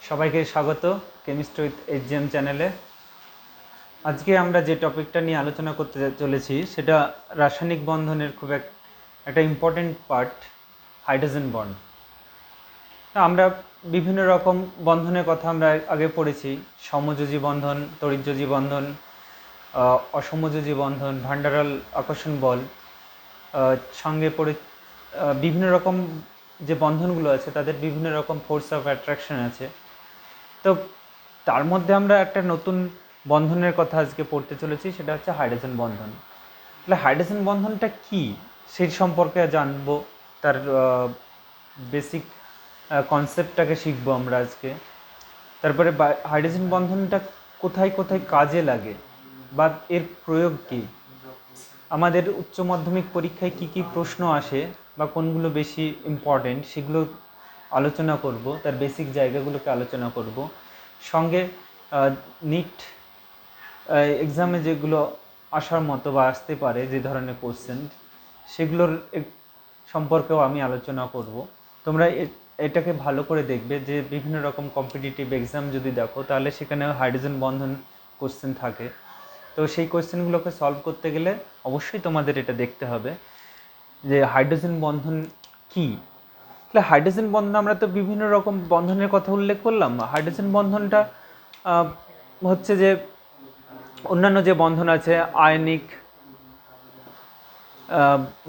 সবাইকে স্বাগত chemistry with এইচজিএম চ্যানেলে। আজকে আমরা যে টপিকটা নিয়ে আলোচনা করতে চলেছি সেটা রাসায়নিক বন্ধনের খুব একটা ইম্পর্টেন্ট পার্ট, হাইড্রোজেন বন্ড। আমরা বিভিন্ন রকম বন্ধনের কথা আমরা আগে পড়েছি, সমযোজী বন্ধন, তড়িৎযোজী বন্ধন, অসমযোজী বন্ধন, ভান ডার ওয়াল আকর্ষণ বল, সঙ্গে পড়ে বিভিন্ন রকম যে বন্ধনগুলো আছে তাদের বিভিন্ন রকম ফোর্স অফ অ্যাট্রাকশন আছে। তো তার মধ্যে আমরা একটা নতুন বন্ধনের কথা আজকে পড়তে চলেছি, সেটা হচ্ছে হাইড্রোজেন বন্ধন। তাহলে হাইড্রোজেন বন্ধনটা কি সেই সম্পর্কে জানবো, তার বেসিক কনসেপ্টটাকে শিখবো আমরা আজকে। তারপরে হাইড্রোজেন বন্ধনটা কোথায় কোথায় কাজে লাগে বা এর প্রয়োগ কী, আমাদের উচ্চ মাধ্যমিক পরীক্ষায় কি কি প্রশ্ন আসে বা কোনগুলো বেশি ইম্পর্টেন্ট সেগুলো আলোচনা করব, তার বেসিক জায়গাগুলোকে আলোচনা করব। সঙ্গে নিট এক্সামে যেগুলো আসার মতো বা আসতে পারে যে ধরনের কোশ্চেন, সেগুলোর সম্পর্কেও আমি আলোচনা করব। তোমরা এটাকে ভালো করে দেখবে যে বিভিন্ন রকম কম্পিটিটিভ এক্সাম যদি দেখো তাহলে সেখানে হাইড্রোজেন বন্ধন কোশ্চেন থাকে। তো সেই কোয়েশ্চেনগুলোকে সলভ করতে গেলে অবশ্যই তোমাদের এটা দেখতে হবে যে হাইড্রোজেন বন্ধন কী। তাহলে হাইড্রোজেন বন্ধন, আমরা তো বিভিন্ন রকম বন্ধনের কথা উল্লেখ করলাম। হাইড্রোজেন বন্ধনটা হচ্ছে যে অন্যান্য যে বন্ধন আছে আয়নিক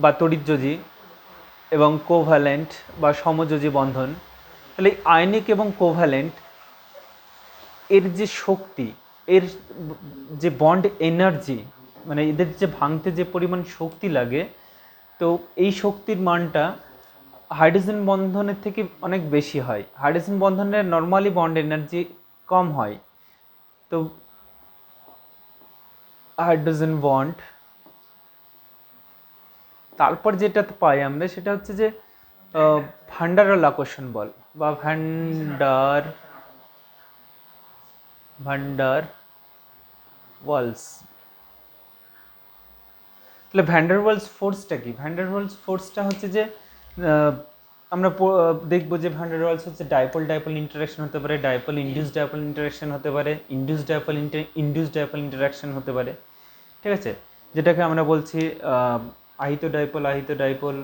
বা তড়িৎযোজী এবং কোভ্যালেন্ট বা সমযোজী বন্ধন। তাহলে আয়নিক এবং কোভ্যালেন্ট এর যে শক্তি, এর যে বন্ড এনার্জি, মানে এদের যে ভাঙতে যে পরিমাণ শক্তি লাগে, তো এই শক্তির মানটা হাইড্রোজেন বন্ধনের থেকে অনেক বেশি হয়। হাইড্রোজেন বন্ধনের নর্মালি বন্ড এনার্জি কম হয়। তো হাইড্রোজেন বন্ড তারপর যেটা পাই আমরা সেটা হচ্ছে যে ভান ডার ওয়াল আকর্ষণ বল বা ভান ডার ওয়ালস। তাহলে ভ্যান ডার ওয়ালস ফোর্সটা কি? ভ্যান ডার ওয়ালস ফোর্সটা হচ্ছে যে আমরা দেখবো যে ভ্যান ডার ওয়ালস হচ্ছে ডাইপোল ডাইপোল ইন্টারাকশন হতে পারে, ডাইপোল ইন্ডিউস ডাইপোল ইন্টারাকশন হতে পারে, ইন্ডিউস ডাইপোল ইন্টারাকশন হতে পারে। ঠিক আছে, যেটাকে আমরা বলছি আহিত ডাইপোল, আহিত ডাইপোল,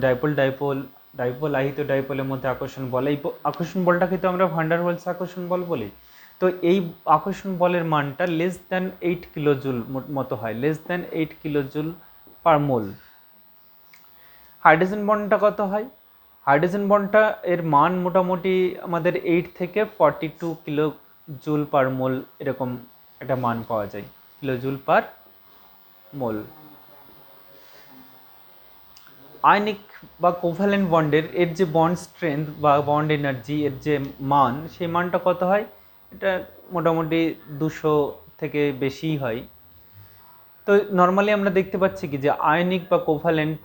ডাইপোল ডাইপোল, ডাইপোল আহিত ডাইপোলের মধ্যে আকর্ষণ বল। এই আকর্ষণ বলটাকে তো আমরা ভান ডার ওয়ালস আকর্ষণ বল বলি। তো এই আকর্ষণ বলের মানটা লেস দ্যান 8 কিলোজুল মতো হয়, লেস দ্যান 8 কিলোজুল পার মোল। হাইড্রোজেন বন্ডটা কত হয়? হাইড্রোজেন বন্ডটা এর মান মোটামুটি আমাদের 8 থেকে 42 কিলোজুল পার মোল, এরকম একটা মান পাওয়া যায়, কিলোজুল পার মোল। আয়নিক বা কোভ্যালেন্ট বন্ডের এর যে বন্ড স্ট্রেংথ বা বন্ড এনার্জি, এর যে মান, সেই মানটা কত হয়? এটা মোটামুটি 200 থেকে বেশিই হয়। তো নর্মালি আমরা দেখতে পাচ্ছি কি যে আয়নিক বা কোভ্যালেন্ট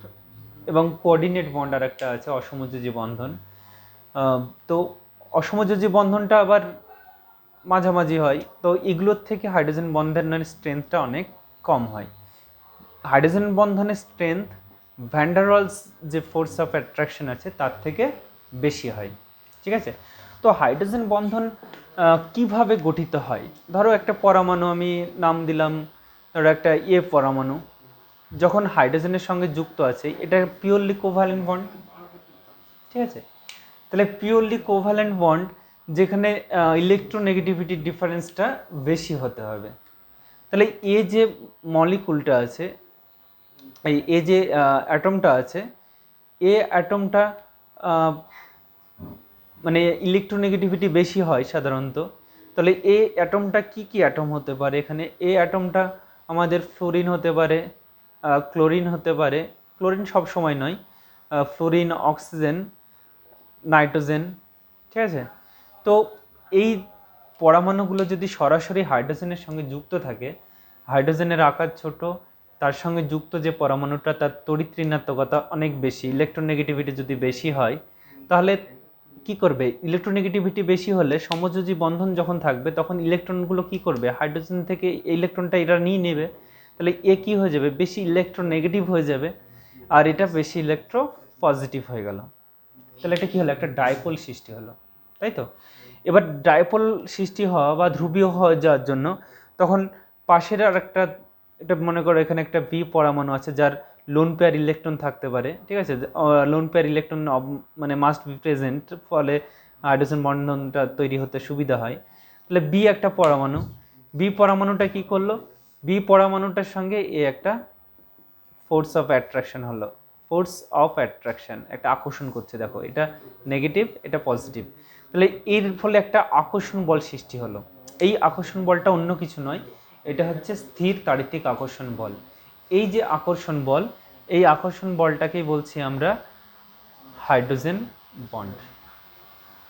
এবং কোঅর্ডিনেট বন্ড আর একটা আছে অসমযোজী বন্ধন। তো অসমযোজী বন্ধনটা আবার মাঝামাঝি হয়। তো এগুলোর থেকে হাইড্রোজেন বন্ধনের স্ট্রেংথটা অনেক কম হয়। হাইড্রোজেন বন্ধনের স্ট্রেংথ ভ্যান ডার ওয়ালস যে ফোর্স অফ অ্যাট্রাকশন আছে তার থেকে বেশি হয়। ঠিক আছে, তো হাইড্রোজেন বন্ধন কিভাবে গঠিত হয়? ধরো একটা পরমাণু, আমি নাম দিলাম ধরো একটা পরমাণু, যখন হাইড্রোজেনের সঙ্গে যুক্ত আছে, এটা পিওরলি কোভ্যালেন্ট বন্ড। ঠিক আছে, তাহলে পিওরলি কোভ্যালেন্ট বন্ড যেখানে ইলেকট্রোনেগেটিভিটির ডিফারেন্সটা বেশি হতে হবে। তাহলে এ যে মলিকুলটা আছে, এ যে অ্যাটমটা আছে, এ অ্যাটমটা মানে ইলেকট্রোনেগেটিভিটি বেশি হয় সাধারণত। তাহলে এ অ্যাটমটা কি কি অ্যাটম হতে পারে? এখানে এ অ্যাটমটা আমাদের ফ্লোরিন হতে পারে, ক্লোরিন হতে পারে, ক্লোরিন সব সময় নয়, ফ্লোরিন, অক্সিজেন, নাইট্রোজেন। ঠিক আছে, তো এই পরমাণুগুলো যদি সরাসরি হাইড্রোজেনের সঙ্গে যুক্ত থাকে, হাইড্রোজেনের আকার ছোট, তার সঙ্গে যুক্ত যে পরমাণুটা তার তড়িৎ ঋণাত্মকতা অনেক বেশি, ইলেকট্রোনেগেটিভিটি যদি বেশি হয়, তাহলে কি করবে? ইলেকট্রোনেগেটিভিটি বেশি হলে সমযোজী বন্ধন যখন থাকবে তখন ইলেকট্রনগুলো কি করবে? হাইড্রোজেন থেকে এই ইলেকট্রনটা এরা নিয়ে নেবে। তাহলে এ কি হয়ে যাবে? বেশি ইলেকট্রোনেগেটিভ হয়ে যাবে, আর এটা বেশি ইলেকট্রো পজিটিভ হয়ে গেল। তাহলে এটা কি হলো? একটা ডাইপোল সৃষ্টি হলো। তাই তো? এবার ডাইপোল সৃষ্টি হওয়া বা ধ্রুবীয় হয়ে যাওয়ার জন্য তখন পাশের আর একটা, এটা মনে করো এখানে একটা বি পরমাণু আছে যার লোন পেয়ার ইলেকট্রন থাকতে পারে, ঠিক আছে? লোন পেয়ার ইলেকট্রন মানে মাস্ট বি প্রেজেন্ট, ফলে হাইড্রোজেন বন্ধনটা তৈরি হতে সুবিধা হয়। তাহলে বি একটা পরমাণু, বি পরমাণুটা কি করলো, বি পরমাণুটার সঙ্গে এ একটা ফোর্স অফ অ্যাট্রাকশন হলো, ফোর্স অফ অ্যাট্রাকশন একটা আকর্ষণ করছে, দেখো এটা নেগেটিভ এটা পজিটিভ, তাহলে এর ফলে একটা আকর্ষণ বল সৃষ্টি হলো। এই আকর্ষণ বলটা অন্য কিছু নয়, এটা হচ্ছে স্থির তাড়িতিক আকর্ষণ বল। এই যে আকর্ষণ বল, এই আকর্ষণ বলটাকেই বলছি আমরা হাইড্রোজেন বন্ড।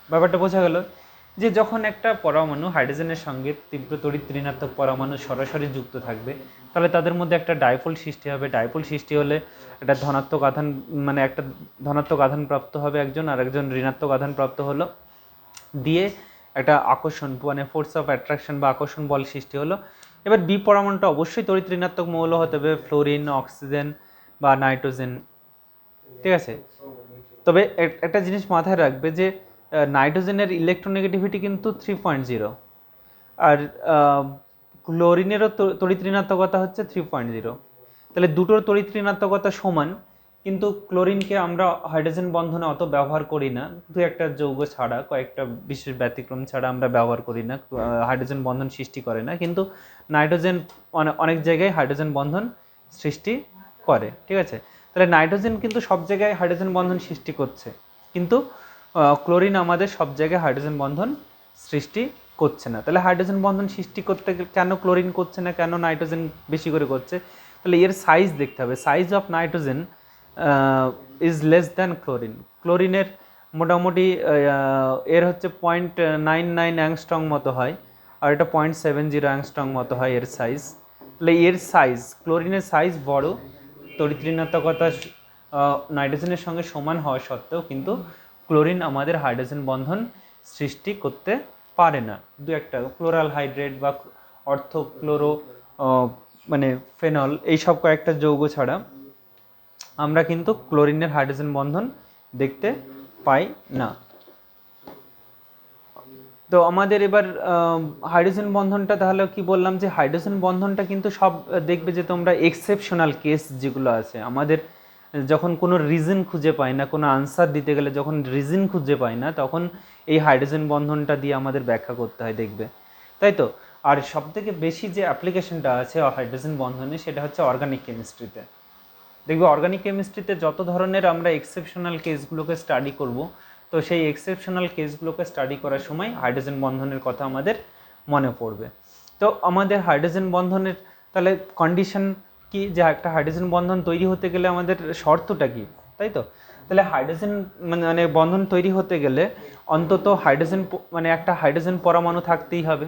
ব্যাপারটা বোঝা গেল যে যখন একটা পরমাণু হাইড্রোজেনের সঙ্গে তীব্র তড়িৎ ঋণাত্মক পরমাণু সরাসরি যুক্ত থাকবে, তাহলে তাদের মধ্যে একটা ডাইপোল সৃষ্টি হবে। ডাইপোল সৃষ্টি হলে একটা ধনাত্মক আধান, মানে একটা ধনাত্মক আধান প্রাপ্ত হবে একজন, আর একজন ঋণাত্মক আধান প্রাপ্ত হলো, দিয়ে একটা আকর্ষণ মানে ফোর্স অফ অ্যাট্রাকশন বা আকর্ষণ বল সৃষ্টি হলো। এবার বি পরমাণুটা অবশ্যই তড়িৎ ঋণাত্মক মৌল হতে হবে, ফ্লোরিন, অক্সিজেন বা নাইট্রোজেন, ঠিক আছে? তবে একটা জিনিস মাথায় রাখবে যে নাইট্রোজেনের ইলেকট্রোনেগেটিভিটি কিন্তু 3.0, আর ক্লোরিনেরও তড়িৎ ঋণাত্মকতা হচ্ছে 3.0। তাহলে দুটোর তড়িৎ ঋণাত্মকতা সমান, কিন্তু ক্লোরিনকে আমরা হাইড্রোজেন বন্ধনে অত ব্যবহার করি না, দু একটা যৌগ ছাড়া, কয়েকটা বিশেষ ব্যতিক্রম ছাড়া আমরা ব্যবহার করি না, হাইড্রোজেন বন্ধন সৃষ্টি করে না। কিন্তু নাইট্রোজেন অনেক জায়গায় হাইড্রোজেন বন্ধন সৃষ্টি করে, ঠিক আছে? তাহলে নাইট্রোজেন কিন্তু সব জায়গায় হাইড্রোজেন বন্ধন সৃষ্টি করছে, কিন্তু ক্লোরিন আমাদের সব জায়গায় হাইড্রোজেন বন্ধন সৃষ্টি করছে না। তাহলে হাইড্রোজেন বন্ধন সৃষ্টি করতে কেন ক্লোরিন করছে না, কেন নাইট্রোজেন বেশি করে করছে? তাহলে এর সাইজ দেখতে হবে। Size of nitrogen is less than chlorine. ক্লোরিনের মোটামুটি এর হচ্ছে 0.99 অ্যাংস্ট্রং মতো হয়, আর এটা 0.70 অ্যাংস্ট্রং মতো হয় এর সাইজ। তাহলে এর সাইজ, ক্লোরিনের সাইজ বড়, তড়িৎ ঋণাত্মকতা নাইট্রোজেনের সঙ্গে সমান হওয়া সত্ত্বেও কিন্তু ক্লোরিন আমাদের হাইড্রোজেন বন্ধন সৃষ্টি করতে পারে না। দু একটা ক্লোরাল হাইড্রেট বা অর্থোক্লোরো মানে ফেনল, এইসব কয়েকটা যৌগ ছাড়া আমরা কিন্তু ক্লোরিনের হাইড্রোজেন বন্ধন দেখতে পাই না। তো আমাদের এবার হাইড্রোজেন বন্ধনটা, তাহলে কি বললাম যে হাইড্রোজেন বন্ধনটা কিন্তু সব দেখবে যে তোমরা এক্সেপশনাল কেস যেগুলো আছে আমাদের, যখন কোনো রিজন খুঁজে পাই না, কোনো আনসার দিতে গেলে যখন রিজন খুঁজে পাই না, তখন এই হাইড্রোজেন বন্ধনটা দিয়ে আমাদের ব্যাখ্যা করতে হয়, দেখবে, তাই তো? আর সবথেকে বেশি যে অ্যাপ্লিকেশনটা আছে হাইড্রোজেন বন্ধনে, সেটা হচ্ছে অর্গানিক কেমিস্ট্রিতে। দেখবে অর্গানিক কেমিস্ট্রিতে যত ধরনের আমরা এক্সেপশনাল কেসগুলোকে স্টাডি করব, তো সেই এক্সেপশনাল কেসগুলোকে স্টাডি করার সময় হাইড্রোজেন বন্ধনের কথা আমাদের মনে পড়বে। তো আমাদের হাইড্রোজেন বন্ধনের তাহলে কন্ডিশন কি, যে একটা হাইড্রোজেন বন্ধন তৈরি হতে গেলে আমাদের শর্তটা কি, তাই তো? তাহলে হাইড্রোজেন মানে বন্ধন তৈরি হতে গেলে অন্তত হাইড্রোজেন মানে একটা হাইড্রোজেন পরমাণু থাকতেই হবে,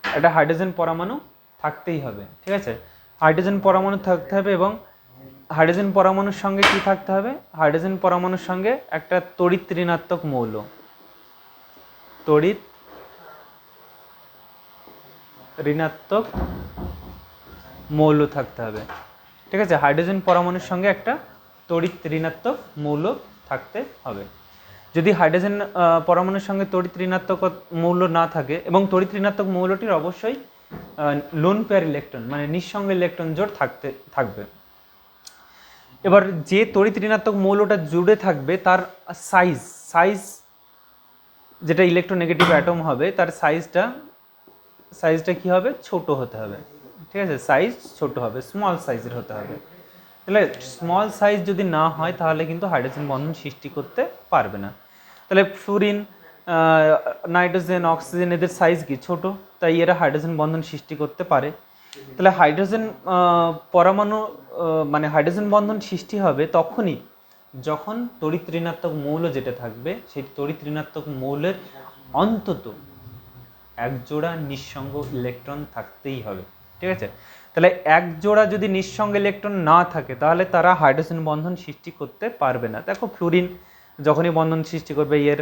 একটা হাইড্রোজেন পরমাণু থাকতেই হবে, ঠিক আছে? হাইড্রোজেন পরমাণু থাকতে হবে, এবং হাইড্রোজেন পরমাণুর সঙ্গে কি থাকতে হবে? হাইড্রোজেন পরমাণুর সঙ্গে একটা তড়িৎ ঋণাত্মক মৌল, তড়িৎ ঋণাত্মক মৌল থাকতে হবে, ঠিক আছে? হাইড্রোজেন পরমাণুর সঙ্গে একটা তড়িৎ ঋণাত্মক মৌল থাকতে হবে। যদি হাইড্রোজেন পরমাণুর সঙ্গে তড়িৎ ঋণাত্মক মৌল না থাকে, এবং তড়িৎ ঋণাত্মক মৌলটির অবশ্যই লোন পেয়ার ইলেকট্রন মানে নিঃসঙ্গ ইলেকট্রন জোড় থাকবে। এবার যে তড়িৎ ঋণাত্মক মৌলটা জুড়ে থাকবে তার সাইজ যেটা ইলেকট্রোনেগেটিভ অ্যাটম হবে, তার সাইজটা কি হবে? ছোট হতে হবে, ঠিক আছে? সাইজ ছোট হবে, স্মল সাইজের হতে হবে। তাহলে স্মল সাইজ যদি না হয়, তাহলে কিন্তু হাইড্রোজেন বন্ধন সৃষ্টি করতে পারবে না। তাহলে ফ্লুরিন, নাইট্রোজেন, অক্সিজেন, এদের সাইজ কি? ছোট, তাই এরা হাইড্রোজেন বন্ধন সৃষ্টি করতে পারে। তাহলে হাইড্রোজেন পরমাণু মানে হাইড্রোজেন বন্ধন সৃষ্টি হবে তখনই যখন তড়িৎ ঋণাত্মক মৌল যেটা থাকবে, সেই তড়িৎ ঋণাত্মক মৌলের অন্তত এক জোড়া নিঃসঙ্গ ইলেকট্রন থাকতেই হবে, ঠিক আছে? তাহলে এক জোড়া যদি নিঃসঙ্গ ইলেকট্রন না থাকে, তাহলে তারা হাইড্রোজেন বন্ধন সৃষ্টি করতে পারবে না। দেখো ফ্লুরিন যখনই বন্ধন সৃষ্টি করবে, এর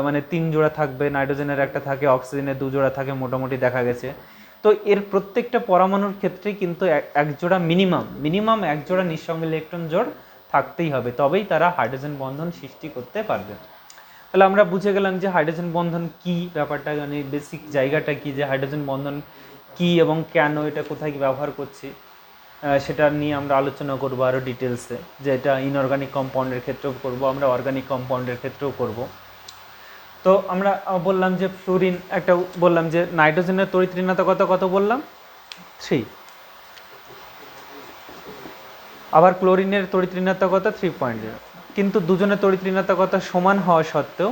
মানে 3 জোড়া থাকবে, নাইট্রোজেনের একটা থাকে, অক্সিজেনের 2 জোড়া থাকে, মোটামুটি দেখা গেছে। তো এর প্রত্যেকটা পরমাণুর ক্ষেত্রেই কিন্তু এক জোড়া মিনিমাম এক জোড়া নিঃসঙ্গ ইলেকট্রন জোড় থাকতেই হবে, তবেই তারা হাইড্রোজেন বন্ধন সৃষ্টি করতে পারবে। তাহলে আমরা বুঝে গেলাম যে হাইড্রোজেন বন্ধন কি, ব্যাপারটা মানে বেসিক জায়গাটা কি, যে হাইড্রোজেন বন্ধন কি এবং কেন, এটা কোথায় ব্যবহার করছি, সেটা নিয়ে আমরা আলোচনা করবো আরও ডিটেলসে, যে এটা ইনঅর্গানিক কম্পাউন্ডের ক্ষেত্রেও করব, আমরা অর্গানিক কম্পাউন্ডের ক্ষেত্রেও করব। তো আমরা বললাম যে ফ্লোরিন একটা, বললাম যে নাইট্রোজেনের তড়িৎ ঋণাত্মকতা কত বললাম, 3, আবার ক্লোরিনের তড়িৎ ঋণাত্মকতা 3.0। কিন্তু দুজনের তড়িৎ ঋণাত্মকতা সমান হওয়া সত্ত্বেও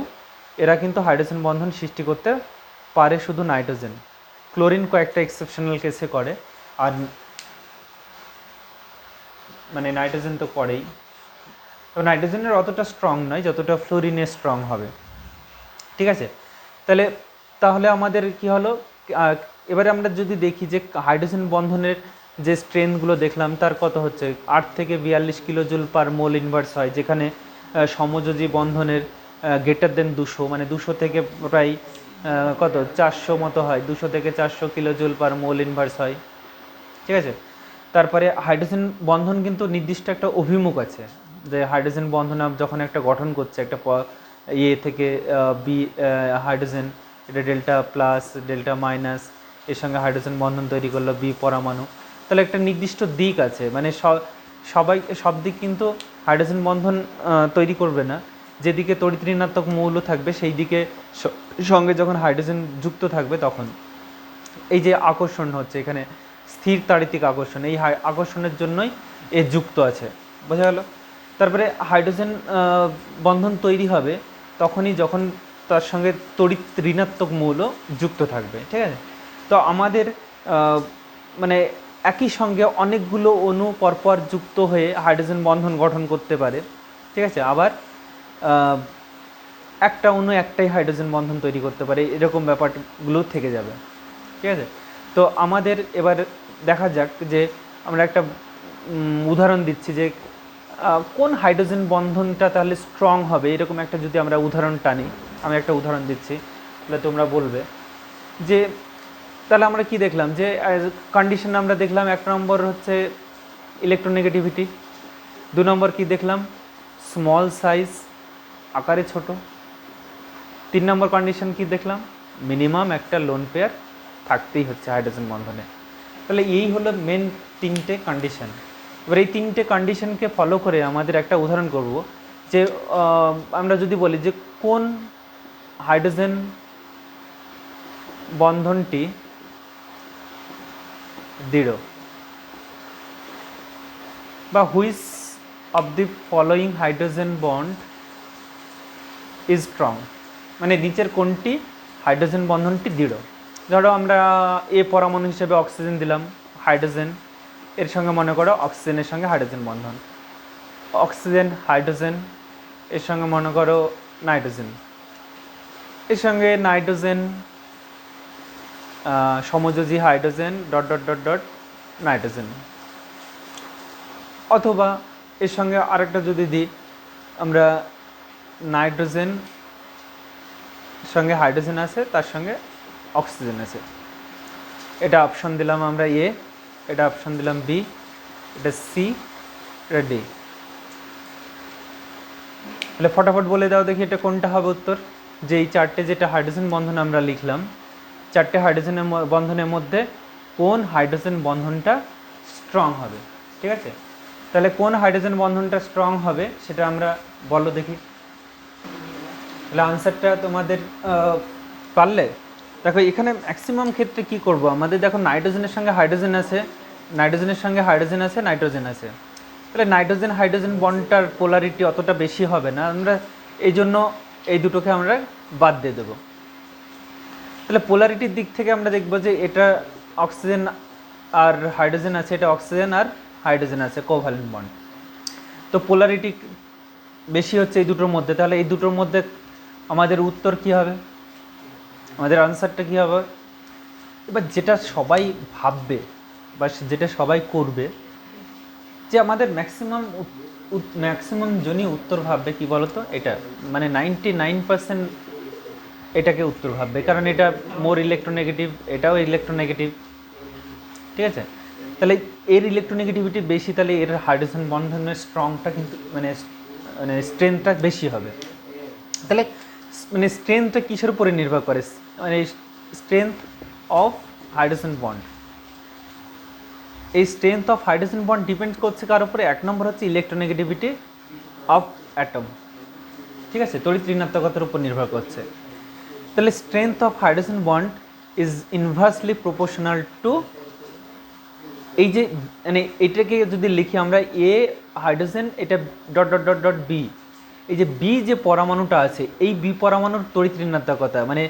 এরা কিন্তু হাইড্রোজেন বন্ধন সৃষ্টি করতে পারে শুধু নাইট্রোজেন। ক্লোরিন কয়েকটা এক্সেপশনাল কেসে করে, আর মানে নাইট্রোজেন তো করেই। তো নাইট্রোজেনের অতটা স্ট্রং নয় যতটা ফ্লোরিনের স্ট্রং হবে, ঠিক আছে। তাহলে আমাদের কি হলো, এবারে আমরা যদি দেখি যে হাইড্রোজেন বন্ধনের যে স্ট্রেনগুলো দেখলাম তার কত হচ্ছে, 8 থেকে 42 কিলোজুল পার মোল ইনভার্স হয়, যেখানে সমযোজী বন্ধনের গ্রেটার দেন 200, মানে 200 থেকে প্রায় কত 400 মতো হয়, 200 থেকে 400 কিলোজুল পার মোল ইনভার্স হয়, ঠিক আছে। তারপরে হাইড্রোজেন বন্ধন কিন্তু নির্দিষ্ট একটা অভিমুখ আছে, যে হাইড্রোজেন বন্ধন যখন একটা গঠন করছে, একটা এ থেকে বি হাইড্রোজেন, এটা ডেল্টা প্লাস ডেল্টা মাইনাস, এর সঙ্গে হাইড্রোজেন বন্ধন তৈরি করলো বি পরমাণু, তাহলে একটা নির্দিষ্ট দিক আছে, মানে সব দিক কিন্তু হাইড্রোজেন বন্ধন তৈরি করবে না। যেদিকে তড়িৎ ঋণাত্মক মৌল থাকবে সেই দিকে সঙ্গে যখন হাইড্রোজেন যুক্ত থাকবে তখন এই যে আকর্ষণ হচ্ছে এখানে, স্থির তাড়িতিক আকর্ষণ, এই আকর্ষণের জন্যই এ যুক্ত আছে, বোঝা গেল। তারপরে হাইড্রোজেন বন্ধন তৈরি হবে তখনই যখন তার সঙ্গে তড়িৎ ঋণাত্মক মৌল যুক্ত থাকবে, ঠিক আছে। তো আমাদের মানে একই সঙ্গে অনেকগুলো অণু পরপর যুক্ত হয়ে হাইড্রোজেন বন্ধন গঠন করতে পারে, ঠিক আছে। আবার একটা অণু একটাই হাইড্রোজেন বন্ধন তৈরি করতে পারে, এরকম ব্যাপারগুলো থেকে যাবে, ঠিক আছে। তো আমাদের এবার দেখা যাক যে আমরা একটা উদাহরণ দিচ্ছি যে কোন হাইড্রোজেন বন্ধনটা তাহলে স্ট্রং হবে, এরকম একটা যদি আমরা উদাহরণ টানি, আমি একটা উদাহরণ দিচ্ছি, তাহলে তোমরা বলবে যে তাহলে আমরা কি দেখলাম, যে কন্ডিশন আমরা দেখলাম 1 নম্বর হচ্ছে ইলেকট্রোনেগেটিভিটি, 2 নম্বর কি দেখলাম স্মল সাইজ, আকারে ছোট, 3 নম্বর কন্ডিশন কি দেখলাম মিনিমাম একটা লোন পেয়ার থাকতেই হচ্ছে হাইড্রোজেন বন্ধনে। তাহলে এই হলো মেন 3টে কন্ডিশন। এবার এই 3টে কন্ডিশনকে ফলো করে আমাদের একটা উদাহরণ করব, যে আমরা যদি বলি যে কোন হাইড্রোজেন বন্ধনটি দৃঢ়, বা which of the following hydrogen bond is strong, মানে নিচের কোনটি হাইড্রোজেন বন্ধনটি দৃঢ়। ধরো আমরা এ পরমাণু হিসেবে অক্সিজেন দিলাম, হাইড্রোজেন, এর সঙ্গে মনে করো অক্সিজেনের সঙ্গে হাইড্রোজেন বন্ধন, অক্সিজেন হাইড্রোজেন, এর সঙ্গে মনে করো নাইট্রোজেন, এর সঙ্গে নাইট্রোজেন সমযোজী hydrogen dot dot dot dot nitrogen. অথবা এর সঙ্গে আরেকটা যদি দিই আমরা, নাইট্রোজেন সঙ্গে হাইড্রোজেন আছে, তার সঙ্গে অক্সিজেন আছে, এটা অপশন দিলাম আমরা এ, এটা অপশন দিলাম বি, এটা সি, এটা ডি। তাহলে ফটাফট বলে দাও দেখি এটা কোনটা হবে উত্তর, যে এই চারটে যেটা হাইড্রোজেন বন্ধন আমরা লিখলাম, চারটে হাইড্রোজেনের বন্ধনের মধ্যে কোন হাইড্রোজেন বন্ধনটা স্ট্রং হবে, ঠিক আছে। তাহলে কোন হাইড্রোজেন বন্ধনটা স্ট্রং হবে সেটা আমরা বলো দেখি। তাহলে আনসারটা তোমাদের পারলে দেখো, এখানে ম্যাক্সিমাম ক্ষেত্রে কি করব, আমাদের দেখো নাইট্রোজেনের সঙ্গে হাইড্রোজেন আছে, নাইট্রোজেনের সঙ্গে হাইড্রোজেন আছে, নাইট্রোজেন আছে, তাহলে নাইট্রোজেন হাইড্রোজেন বন্ডটার পোলারিটি অতটা বেশি হবে না, আমরা এই জন্য এই দুটোকে আমরা বাদ দিয়ে দেবো। তাহলে পোলারিটির দিক থেকে আমরা দেখব যে এটা অক্সিজেন আর হাইড্রোজেন আছে, এটা অক্সিজেন আর হাইড্রোজেন আছে, কোভ্যালেন্ট বন্ড। তো পোলারিটি বেশি হচ্ছে এই দুটোর মধ্যে, তাহলে এই দুটোর মধ্যে আমাদের উত্তর কি হবে, আমাদের আনসারটা কী হবে। এবার যেটা সবাই ভাববে বা যেটা সবাই করবে, যে আমাদের ম্যাক্সিমাম জনই উত্তর ভাববে কি বলতো, এটা মানে 99% এটাকে উত্তর ভাববে, কারণ এটা মোর ইলেকট্রোনেগেটিভ, এটাও ইলেকট্রোনেগেটিভ, ঠিক আছে। তাহলে এর ইলেকট্রোনেগেটিভিটি বেশি, তাহলে এর হাইড্রোজেন বন্ধনের স্ট্রংটা কিন্তু মানে মানে স্ট্রেংথটা বেশি হবে। তাহলে মানে স্ট্রেংথটা কিসের উপরে নির্ভর করে, মানে স্ট্রেংথ অফ হাইড্রোজেন বন্ড। এই strength of hydrogen bond depend করছে কার উপরে? এক নম্বর হচ্ছে ইলেকট্রোনেগেটিভিটি অফ অ্যাটম, ঠিক আছে, তড়িৎ ঋণাত্মকতার উপর নির্ভর করছে। তাহলে strength of hydrogen bond is inversely proportional to, এই যে মানে এটাকে যদি লিখি আমরা এ হাইড্রোজেন, এটা dot dot dot dot B, এই যে বি যে পরমাণুটা আছে, এই বি পরমাণুর তড়িৎ ঋণাত্মকতা মানে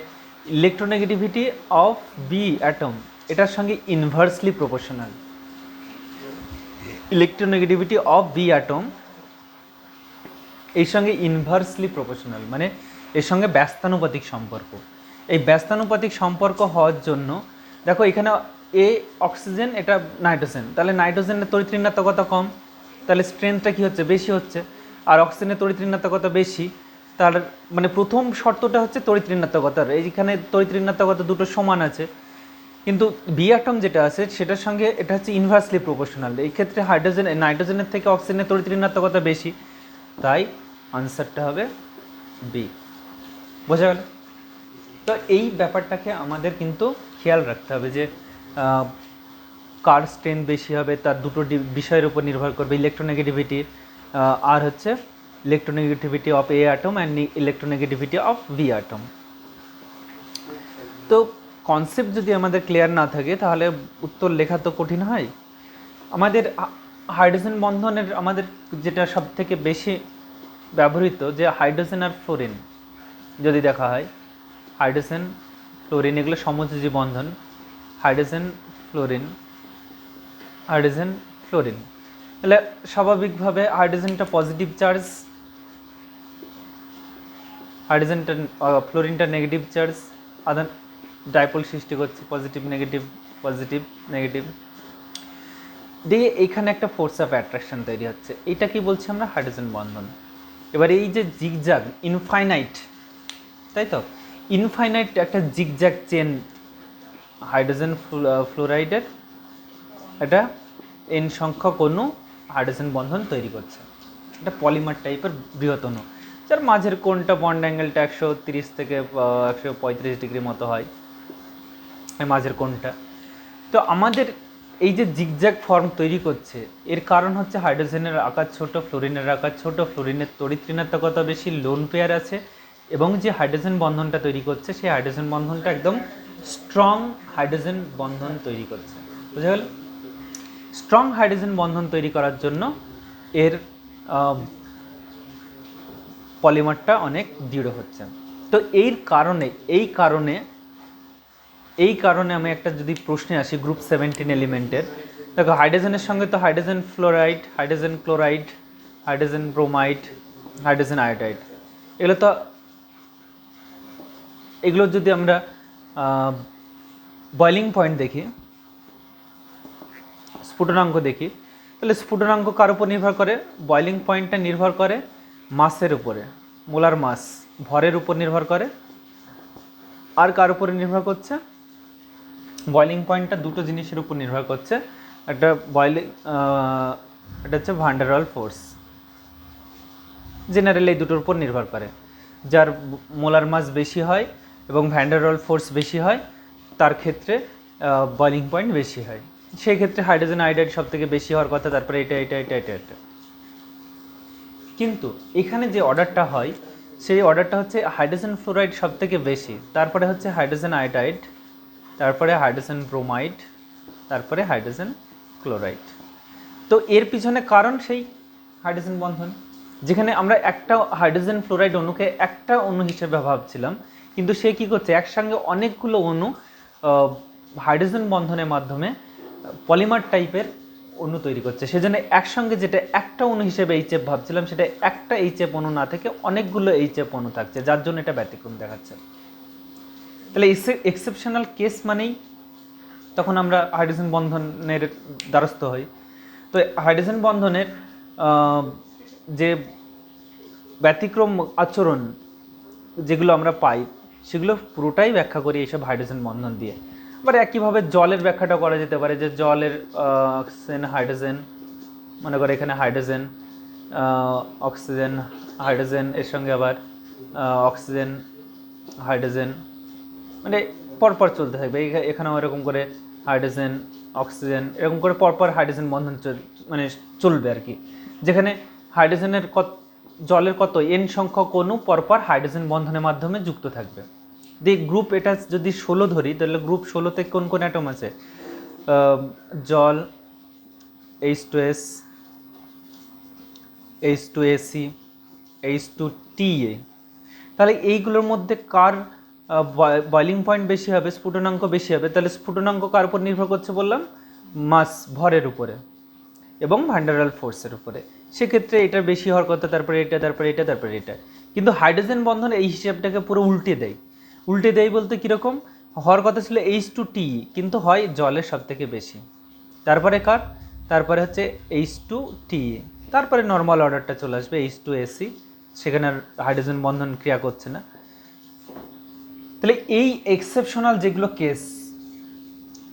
ইলেকট্রোনেগেটিভিটি অফ বি অ্যাটম এটার সঙ্গে inversely proportional. Electronegativity of B atom এর সঙ্গে ইনভার্সলি প্রপোর্শনাল, মানে এর সঙ্গে ব্যস্তানুপাতিক সম্পর্ক। এই ব্যস্তানুপাতিক সম্পর্ক হওয়ার জন্য দেখো এখানে এ অক্সিজেন, এটা নাইট্রোজেন, তাহলে নাইট্রোজেনের তড়িৎ ঋণাত্মকতা কম, তাহলে স্ট্রেংথটা কী হচ্ছে? বেশি হচ্ছে। আর অক্সিজেনের তড়িৎ ঋণাত্মকতা বেশি, তার মানে প্রথম শর্তটা হচ্ছে তড়িৎ ঋণাত্মকতার, এইখানে তড়িৎ ঋণাত্মকতা দুটো সমান আছে, কিন্তু বি অ্যাটম যেটা আছে সেটার সঙ্গে এটা হচ্ছে ইনভার্সলি প্রপোর্শনাল। এই ক্ষেত্রে হাইড্রোজেন নাইট্রোজেনের থেকে অক্সিজেনের তড়িৎ ঋণাত্মকতা বেশি, তাই আনসারটা হবে বি। বোঝা গেল? তো এই ব্যাপারটাকে আমাদের কিন্তু খেয়াল রাখতে হবে যে কার স্ট্রেংথ বেশি হবে তার দুটো বিষয়ের উপর নির্ভর করবে, ইলেকট্রোনেগেটিভিটি আর হচ্ছে electronegativity of A atom and electronegativity of B atom. তো কনসেপ্ট যদি আমাদের ক্লিয়ার না থাকে তাহলে উত্তর লেখা তো কঠিন হয়। আমাদের হাইড্রোজেন বন্ধনের আমাদের যেটা সব থেকে বেশি ব্যবহৃত যে হাইড্রোজেন আর ফ্লোরিন যদি দেখা হয়, হাইড্রোজেন ফ্লোরিন এগুলো সমযোজী বন্ধন, হাইড্রোজেন ফ্লোরিন, হাইড্রোজেন ফ্লোরিন। তাহলে স্বাভাবিকভাবে হাইড্রোজেনটা পজিটিভ চার্জ, হাইড্রোজেনটা ফ্লোরিনটা নেগেটিভ চার্জ, আদান ডাইপোল সৃষ্টি করছে, পজিটিভ নেগেটিভ পজিটিভ নেগেটিভ দিয়ে এইখানে একটা ফোর্স অফ অ্যাট্রাকশন তৈরি হচ্ছে। এটা কি বলছি আমরা? হাইড্রোজেন বন্ধন। এবার এই যে জিগজ্যাগ ইনফাইনাইট, তাই তো, ইনফাইনাইট একটা জিগজ্যাগ চেন হাইড্রোজেন ফ্লোরাইডের এটা এন সংখ্যক অণু হাইড্রোজেন বন্ধন তৈরি করছে। এটা পলিমার টাইপের বৃহৎ অণু, যার মাঝের কোণটা বন্ড অ্যাঙ্গেলটা 130 থেকে 135 ডিগ্রি মতো হয়, মাঝের কোণটা। তো আমাদের এই যে জিগজ্যাগ ফর্ম তৈরি করছে এর কারণ হচ্ছে হাইড্রোজেনের আকার ছোট, ফ্লোরিনের আকার ছোট, ফ্লোরিনের তড়িৎ ঋণাত্মকতা বেশি, লোন পেয়ার আছে, এবং যে হাইড্রোজেন বন্ধনটা তৈরি করছে সেই হাইড্রোজেন বন্ধনটা একদম স্ট্রং হাইড্রোজেন বন্ধন তৈরি করছে। বুঝা গেল? স্ট্রং হাইড্রোজেন বন্ধন তৈরি করার জন্য এর পলিমারটা অনেক দৃঢ় হচ্ছে। তো এই কারণে আমি একটা যদি প্রশ্নে আসি গ্রুপ 17 এলিমেন্টের, দেখো হাইড্রোজেনের সঙ্গে তো hydrogen fluoride, hydrogen chloride, hydrogen bromide, hydrogen iodide, এগুলো যদি আমরা বয়লিং পয়েন্ট দেখি, স্ফুটনাঙ্ক দেখি, তাহলে স্ফুটনাঙ্ক কার উপর নির্ভর করে? বয়লিং পয়েন্টটা নির্ভর করে মাসের উপরে, মোলার মাস, ভরের উপর নির্ভর করে। আর কার উপরে নির্ভর করছে? বয়লিং পয়েন্টটা দুটো জিনিসের উপর নির্ভর করছে, একটা এটা হচ্ছে ভান ডের ওয়াল ফোর্স, জেনারেলি এই দুটোর উপর নির্ভর করে। যার মোলার মাস বেশি হয় এবং ভ্যান ডের ওয়াল ফোর্স বেশি হয় তার ক্ষেত্রে বয়লিং পয়েন্ট বেশি হয়। সেই ক্ষেত্রে হাইড্রোজেন আয়োডাইড সব থেকে বেশি হওয়ার কথা, তারপরে এটা। কিন্তু এখানে যে অর্ডারটা হয় সেই অর্ডারটা হচ্ছে হাইড্রোজেন ফ্লোরাইড সব থেকে বেশি, তারপরে হচ্ছে হাইড্রোজেন আয়োডাইড, তারপরে হাইড্রোজেন ব্রোমাইড, তারপরে হাইড্রোজেন ক্লোরাইড। তো এর পিছনে কারণ সেই হাইড্রোজেন বন্ধন, যেখানে আমরা একটা হাইড্রোজেন ফ্লোরাইড অণুকে একটা অণু হিসেবে ভাবছিলাম, কিন্তু সে কী করছে? একসঙ্গে অনেকগুলো অণু হাইড্রোজেন বন্ধনের মাধ্যমে পলিমার টাইপের অণু তৈরি করছে। সেজন্য একসঙ্গে যেটা একটা অণু হিসেবে এইচএফ ভাবছিলাম সেটা একটা এইচএফ অণু না থেকে অনেকগুলো এইচএফ অণু থাকছে, যার জন্য এটা ব্যতিক্রম দেখাচ্ছে। তাহলে এক্সেপশনাল কেস মানেই তখন আমরা হাইড্রোজেন বন্ধনের দ্বারস্থ হই। তো হাইড্রোজেন বন্ধনের যে ব্যতিক্রম আচরণ যেগুলো আমরা পাই সেগুলো পুরোটাই ব্যাখ্যা করি এইসব হাইড্রোজেন বন্ধন দিয়ে। আবার একইভাবে জলের ব্যাখ্যাটা করা যেতে পারে যে জলের অক্সিজেন হাইড্রোজেন, মনে করে এখানে হাইড্রোজেন অক্সিজেন হাইড্রোজেন এর সঙ্গে আবার অক্সিজেন হাইড্রোজেন, মানে পরপর চলতে থাকবে। এখানেও এরকম করে হাইড্রোজেন অক্সিজেন এরকম করে পরপর হাইড্রোজেন বন্ধন মানে চলবে আর কি, যেখানে হাইড্রোজেনের জলের কত এন সংখ্যক অণু পরপর হাইড্রোজেন বন্ধনের মাধ্যমে যুক্ত থাকবে। দিয়ে গ্রুপ এটা যদি 16 ধরি তাহলে গ্রুপ 16তে কোন কোন অ্যাটম আছে? জল, H2S, H2AC, H2TA। তাহলে এইগুলোর মধ্যে কার বয়লিং পয়েন্ট বেশি হবে, স্ফুটনাঙ্ক বেশি হবে? তাহলে স্ফুটনাঙ্ক কার উপর নির্ভর করছে বললাম? মাস, ভরের উপরে এবং ভ্যান ডার ওয়াল ফোর্সের উপরে। সেক্ষেত্রে এটার বেশি হওয়ার কথা, তারপরে এটা, তারপরে এটা, তারপরে এটা। কিন্তু হাইড্রোজেন বন্ধন এই হিসাবটাকে পুরো উল্টে দেয়। উল্টে দেয় বলতে কীরকম? হওয়ার কথা ছিল H2TE, কিন্তু হয় জলের সব থেকে বেশি, তারপরে কার? তারপরে হচ্ছে H2TE, তারপরে নর্মাল অর্ডারটা চলে আসবে H2AC, সেখানে আর হাইড্রোজেন বন্ধন ক্রিয়া করছে না। তাহলে এই এক্সেপশনাল যেগুলো কেস,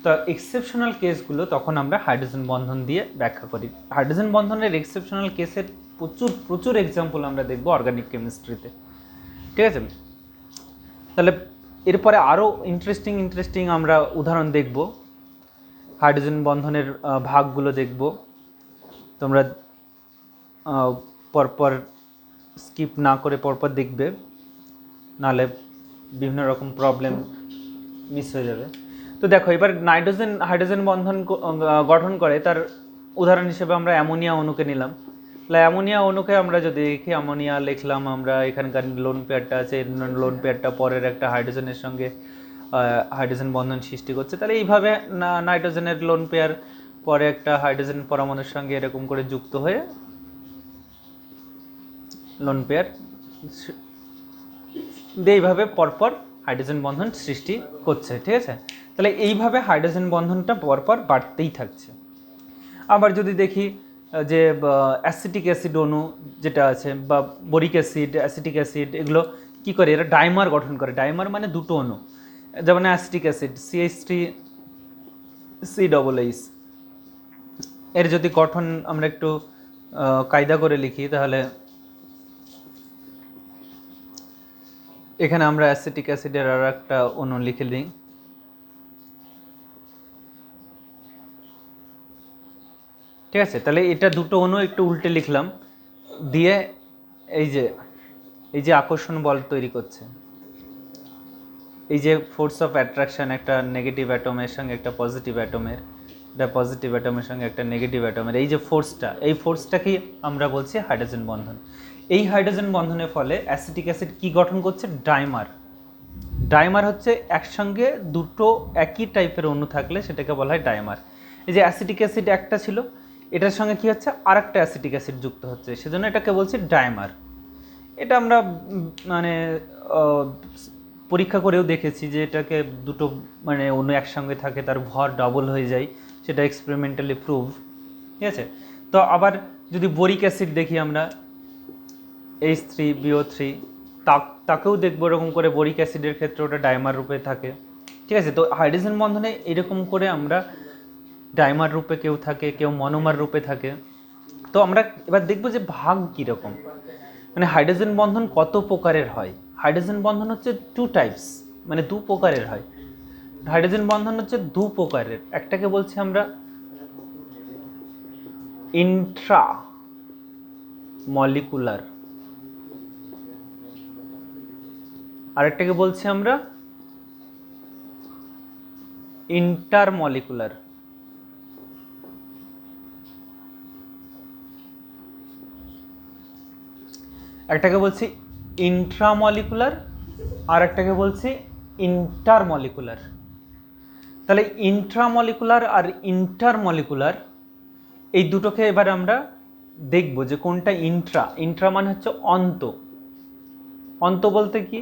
তো এক্সেপশনাল কেসগুলো তখন আমরা হাইড্রোজেন বন্ধন দিয়ে ব্যাখ্যা করি। হাইড্রোজেন বন্ধনের এক্সেপশনাল কেসের প্রচুর এক্সাম্পল আমরা দেখব অর্গানিক কেমিস্ট্রিতে, ঠিক আছে? তাহলে এরপরে আরও ইন্টারেস্টিং আমরা উদাহরণ দেখব, হাইড্রোজেন বন্ধনের ভাগগুলো দেখব। তোমরা পরপর স্কিপ না করে পরপর দেখবে, নাহলে বিভিন্ন রকম প্রবলেম মিস হয়ে যাবে। তো দেখো, এবার নাইট্রোজেন হাইড্রোজেন বন্ধন গঠন করে, তার উদাহরণ হিসেবে আমরা অ্যামোনিয়া অণুকে নিলাম। তাহলে অ্যামোনিয়া অণুকে আমরা যদি দেখি, অ্যামোনিয়া লিখলাম আমরা, এখানকার লোন পেয়ারটা আছে, লোন পেয়ারটা পরের একটা হাইড্রোজেনের সঙ্গে হাইড্রোজেন বন্ধন সৃষ্টি করছে। তাহলে এইভাবে নাইট্রোজেনের লোন পেয়ার পরে একটা হাইড্রোজেন পরমাণুর সঙ্গে এরকম করে যুক্ত হয়ে লোন পেয়ার দিয়ে এইভাবে পরপর হাইড্রোজেন বন্ধন সৃষ্টি করছে, ঠিক আছে? তাহলে এইভাবে হাইড্রোজেন বন্ধনটা পরপর বাড়তেই থাকছে। আবার যদি দেখি যে অ্যাসিটিক অ্যাসিড অণু যেটা আছে, বা বোরিক অ্যাসিড, অ্যাসিটিক অ্যাসিড, এগুলো কি করে? এরা ডাইমার গঠন করে। ডাইমার মানে দুটো অণু, যেমন অ্যাসিটিক অ্যাসিড CH3CH, এর যদি গঠন আমরা একটু কায়দা করে লিখি, তাহলে এখানে আমরা অ্যাসিটিক অ্যাসিডের আর একটা অণু লিখে দিই, ঠিক আছে? তাহলে এটা দুটো অণু একটু উল্টে লিখলাম, দিয়ে এই যে আকর্ষণ বল তৈরি করছে, এই যে ফোর্স অফ অ্যাট্রাকশন, একটা নেগেটিভ অ্যাটমের সঙ্গে একটা পজিটিভ অ্যাটমের, একটা পজিটিভ অ্যাটমের সঙ্গে একটা নেগেটিভ অ্যাটমের, এই যে ফোর্সটা, এই ফোর্সটাকেই আমরা বলছি হাইড্রোজেন বন্ধন। এই হাইড্রোজেন বন্ধনের ফলে অ্যাসিটিক অ্যাসিড কি গঠন করছে? ডাইমার। ডাইমার হচ্ছে একসঙ্গে দুটো একই টাইপের অণু থাকলে সেটাকে বলা হয় ডাইমার। এই যে অ্যাসিটিক অ্যাসিড একটা ছিল, এটার সঙ্গে কি হচ্ছে? আর একটা অ্যাসিটিক অ্যাসিড যুক্ত হচ্ছে, সেজন্য এটাকে বলছি ডাইমার। এটা আমরা মানে পরীক্ষা করেও দেখেছি যে এটাকে দুটো মানে অণু একসঙ্গে থাকে, তার ভর ডাবল হয়ে যায়, সেটা এক্সপেরিমেন্টালি প্রুভ, ঠিক আছে? তো আবার যদি বোরিক অ্যাসিড দেখি আমরা, H3BO3, তাকেও দেখবো এরকম করে বোরিক অ্যাসিডের ক্ষেত্রে ওটা ডাইমার রূপে থাকে, ঠিক আছে? তো হাইড্রোজেন বন্ধনে এরকম করে আমরা ডাইমার রূপে কেউ থাকে, কেউ মনোমার রূপে থাকে। তো আমরা এবার দেখবো যে ভাগ কীরকম, মানে হাইড্রোজেন বন্ধন কত প্রকারের হয়। হাইড্রোজেন বন্ধন হচ্ছে 2 টাইপস, মানে 2 প্রকারের হয়। হাইড্রোজেন বন্ধন হচ্ছে 2 প্রকারের, একটাকে বলছি আমরা ইন্ট্রা মলিকুলার, আরেকটাকে বলছি আমরা ইন্টারমলিকুলার। একটাকে বলছি ইন্ট্রামলিকুলার, আর একটাকে বলছি ইন্টারমলিকুলার। তাহলে ইন্ট্রামলিকুলার আর ইন্টারমলিকুলার এই দুটোকে এবার আমরা দেখব যে কোনটা ইন্ট্রা মানে হচ্ছে অন্ত। অন্ত বলতে কি,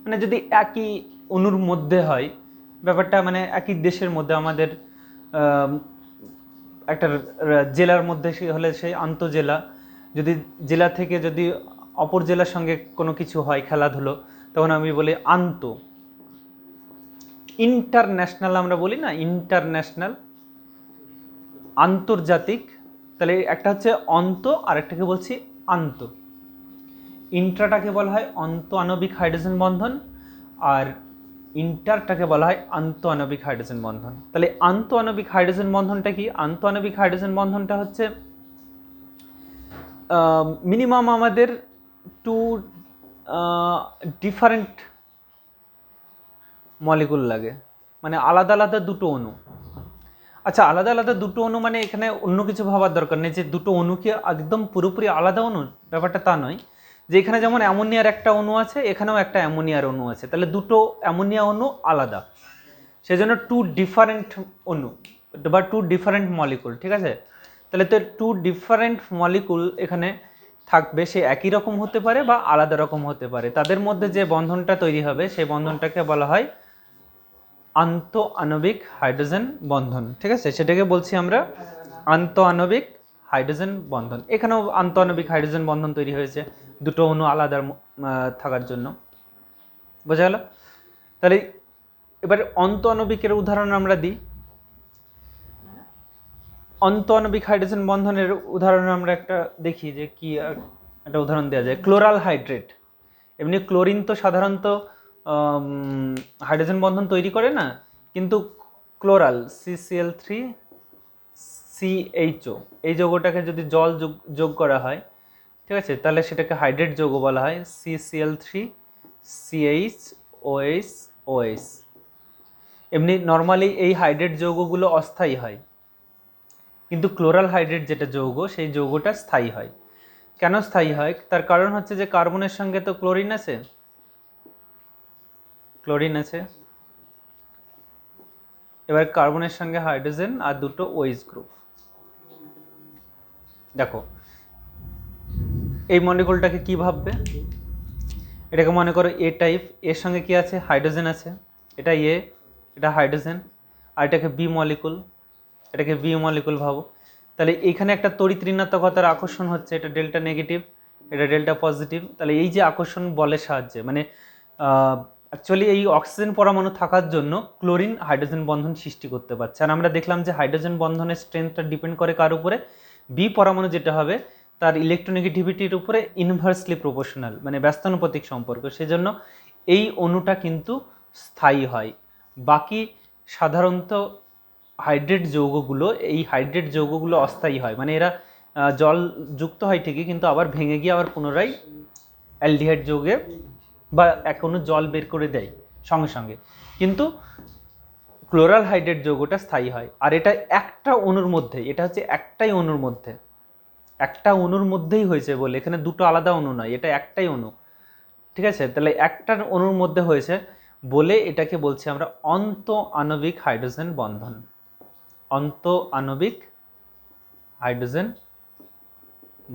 মানে যদি একই অণুর মধ্যে হয় ব্যাপারটা, মানে একই দেশের মধ্যে, আমাদের একটা জেলার মধ্যে হলে সেই আন্তঃজেলা, যদি জেলা থেকে যদি অপর জেলার সঙ্গে কোনো কিছু হয় খেলাধুলো, তখন আমি বলি আন্ত। ইন্টারন্যাশনাল আমরা বলি না, ইন্টারন্যাশনাল, আন্তর্জাতিক। তাহলে একটা হচ্ছে অন্ত আর একটাকে বলছি আন্ত। ইন্ট্রাটাকে বলা হয় অন্ত আণবিক হাইড্রোজেন বন্ধন, আর ইন্টারটাকে বলা হয় আন্ত আণবিক হাইড্রোজেন বন্ধন। তাহলে আন্ত আণবিক হাইড্রোজেন বন্ধনটা কি? আন্ত আণবিক হাইড্রোজেন বন্ধনটা হচ্ছে মিনিমাম আমাদের টু ডিফারেন্ট মলিকুল লাগে, মানে আলাদা আলাদা দুটো অণু। আচ্ছা, আলাদা আলাদা দুটো অণু মানে এখানে অন্য কিছু ভাবার দরকার নেই যে দুটো অণু কি একদম পুরোপুরি আলাদা অণু, ব্যাপারটা তা নয়। যে এখানে যেমন অ্যামোনিয়ার একটা অণু আছে, এখানেও একটা অ্যামোনিয়ার অণু আছে, তাহলে দুটো অ্যামোনিয়া অণু আলাদা, সেজন্য টু ডিফারেন্ট অণু বা টু ডিফারেন্ট মলিকুল, ঠিক আছে? তাহলে তো টু ডিফারেন্ট মলিকুল এখানে থাকবে, সে একই রকম হতে পারে বা আলাদা রকম হতে পারে, তাদের মধ্যে যে বন্ধনটা তৈরি হবে সেই বন্ধনটাকে বলা হয় আন্ত আণবিক হাইড্রোজেন বন্ধন, ঠিক আছে? সেটাকে বলছি আমরা আন্ত আণবিক হাইড্রোজেন বন্ধন। এখানেও আন্ত আণবিক হাইড্রোজেন বন্ধন তৈরি হয়েছে দুটো অণু আলাদা থাকার জন্য, বোঝা গেল? তাহলে এবার অন্ত আণবিকের উদাহরণ আমরা দিই। অন্ত আণবিক হাইড্রোজেন বন্ধনের উদাহরণ আমরা একটা দেখি যে কি একটা উদাহরণ দেওয়া যায়। ক্লোরাল হাইড্রেট, এমনি ক্লোরিন তো সাধারণত হাইড্রোজেন বন্ধন তৈরি করে না, কিন্তু ক্লোরাল CCl3CHO এই যৌগটাকে যদি জল যোগ করা হয়, ঠিক আছে, তাহলে সেটাকে হাইড্রেট যৌগ বলা হয় CCl3CHOH। এমনি নর্মালি এই হাইড্রেট যৌগগুলো অস্থায়ী হয়, কিন্তু ক্লোরাল হাইড্রেট যেটা যৌগ, সেই যৌগটা স্থায়ী হয়। কেন স্থায়ী হয়? তার কারণ হচ্ছে যে কার্বনের সঙ্গে তো ক্লোরিন আছে, এবার কার্বনের সঙ্গে হাইড্রোজেন আর দুটো OH গ্রুপ। দেখো এই মলিকুলটাকে কি ভাববে, এটাকে মনে করো এ টাইপ, এর সঙ্গে কি আছে? হাইড্রোজেন আছে, এটা এ, এটা হাইড্রোজেন, আর এটাকে বি মলিকুল, এটাকে বি মলিকুল ভাবো। তাহলে এইখানে একটা তড়িৎ ঋণাত্মকতার আকর্ষণ হচ্ছে, এটা ডেল্টা নেগেটিভ, এটা ডেল্টা পজিটিভ। তাহলে এই যে আকর্ষণ বলের সাহায্যে, মানে অ্যাকচুয়ালি এই অক্সিজেন পরমাণু থাকার জন্য ক্লোরিন হাইড্রোজেন বন্ধন সৃষ্টি করতে পারছে। আর আমরা দেখলাম যে হাইড্রোজেন বন্ধনের স্ট্রেংথটা ডিপেন্ড করে কার উপরে? বি পরমাণু যেটা হবে তার ইলেকট্রোনেগেটিভিটির উপরে ইনভার্সলি প্রপোর্শনাল, মানে ব্যস্তানুপাতিক সম্পর্ক। সেজন্য এই অণুটা কিন্তু স্থায়ী হয়। বাকি সাধারণত হাইড্রেট যৌগগুলো, এই হাইড্রেট যৌগগুলো অস্থায়ী হয়, মানে এরা জল যুক্ত হয় ঠিকই, কিন্তু আবার ভেঙে গিয়ে আবার পুনরায় অ্যালডিহাইড যৌগে বা কোনো জল বের করে দেয় সঙ্গে সঙ্গে। কিন্তু ক্লোরাল হাইড্রেট যৌগটা স্থায়ী হয়, আর এটা একটা অণুর মধ্যে, এটা হচ্ছে একটাই অণুর মধ্যে, একটা অণুর মধ্যেই হয়েছে বলে, এখানে দুটো আলাদা অণু নয়, এটা একটাই অণু, ঠিক আছে? তাহলে একটা অণুর মধ্যে হয়েছে বলে এটাকে বলছি আমরা অন্ত আণবিক হাইড্রোজেন বন্ধন। অন্ত আণবিক হাইড্রোজেন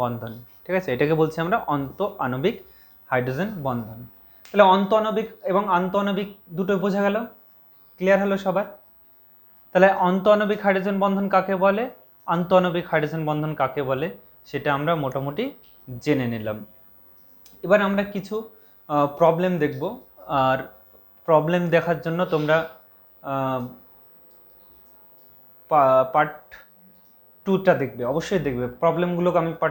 বন্ধন, ঠিক আছে? এটাকে বলছি আমরা অন্ত আণবিক হাইড্রোজেন বন্ধন। তাহলে অন্ত আণবিক এবং আন্ত আণবিক দুটোই বোঝা গেল, ক্লিয়ার হলো সবার? তাহলে অন্ত আণবিক হাইড্রোজেন বন্ধন কাকে বলে, আন্ত আণবিক হাইড্রোজেন বন্ধন কাকে বলে, সেটা আমরা মোটামুটি জেনে নিলাম। এবার আমরা কিছু প্রবলেম দেখব, আর প্রবলেম দেখার জন্য তোমরা পার্ট 2টা দেখবে, অবশ্যই দেখবে প্রবলেমগুলোকে। আমি পার্ট